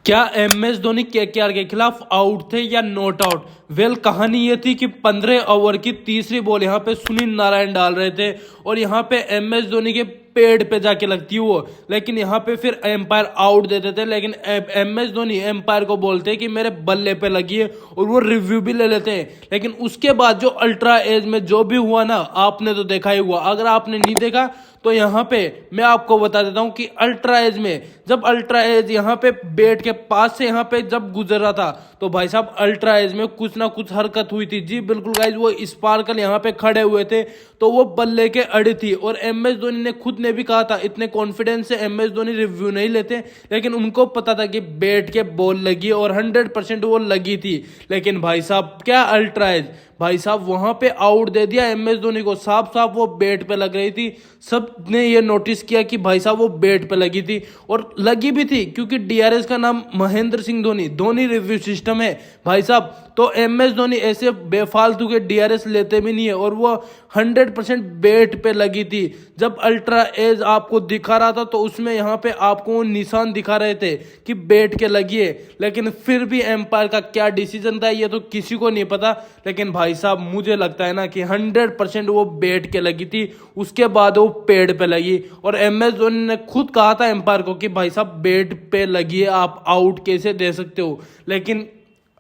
क्या M S Dhoni KKR के खिलाफ आउट थे या नॉट आउट? वेल, कहानी ये थी कि 15 ओवर की तीसरी बॉल यहाँ पे सुनील नारायण डाल रहे थे और यहाँ पे एम एस धोनी के पेड़ पे जाके लगती वो, लेकिन यहाँ पे फिर एम्पायर आउट देते थे। लेकिन एम एस धोनी एम्पायर को बोलते हैं कि मेरे बल्ले पे लगी है और वो रिव्यू भी ले लेते हैं। लेकिन उसके बाद जो अल्ट्रा एज में जो भी हुआ ना, आपने तो देखा ही हुआ। अगर आपने नहीं देखा तो यहाँ पे मैं आपको बता देता हूँ कि अल्ट्रा एज में जब अल्ट्रा एज यहाँ पे बैट के पास से यहाँ पे जब गुजर रहा था तो भाई साहब अल्ट्रा एज में कुछ ना कुछ हरकत हुई थी। जी बिल्कुल गाइज, वो स्पार्कल यहाँ पे खड़े हुए थे तो वो बल्ले के अड़ी थी। और एम एस धोनी ने खुद ने भी कहा था, इतने कॉन्फिडेंस से एम एस धोनी रिव्यू नहीं लेते, लेकिन उनको पता था कि बैट के बॉल लगी और 100% वो लगी थी। लेकिन भाई साहब क्या अल्ट्रा एज, भाई साहब वहां पे आउट दे दिया एम एस धोनी को। साफ साफ वो बैट पे लग रही थी, सब ने ये नोटिस किया कि भाई साहब वो बैट पे लगी थी और लगी भी थी क्योंकि डीआरएस का नाम महेंद्र सिंह धोनी, धोनी रिव्यू सिस्टम है भाई साहब। तो एम एस धोनी ऐसे बेफालतू के डीआरएस लेते भी नहीं है और वो 100% बैट पे लगी थी। जब अल्ट्रा एज आपको दिखा रहा था तो उसमें यहाँ पे आपको निशान दिखा रहे थे कि बैट के लगी है, लेकिन फिर भी एम्पायर का क्या डिसीजन था ये तो किसी को नहीं पता। लेकिन भाई साहब मुझे लगता है ना कि 100% वो बैट के लगी थी, उसके बाद वो पेड़ पे लगी। और एम एस धोनी ने खुद कहा था एम्पायर को कि भाई साहब बैट पे लगी है, आप आउट कैसे दे सकते हो। लेकिन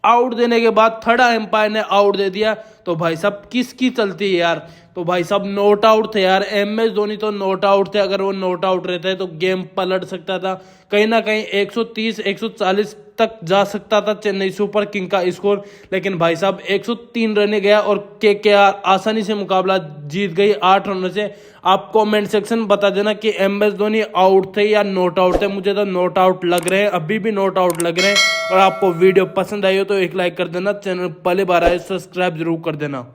आउट देने के बाद थर्ड एम्पायर ने आउट दे दिया तो भाई साहब किसकी चलती है यार। तो भाई साहब नॉट आउट थे यार, एम एस धोनी तो नॉट आउट थे। अगर वो नॉट आउट रहते तो गेम पलट सकता था, कहीं ना कहीं 130 140 तक जा सकता था चेन्नई सुपर किंग का स्कोर। लेकिन भाई साहब 103 रन गया और केकेआर आसानी से मुकाबला जीत गई 8 रनों से। आप कमेंट सेक्शन में बता देना कि एम एस धोनी आउट थे या नॉट आउट थे। मुझे तो नॉट आउट लग रहे हैं, अभी भी नॉट आउट लग रहे हैं। और आपको वीडियो पसंद आई हो तो एक लाइक कर देना, चैनल पहले बार आए सब्सक्राइब जरूर कर देना।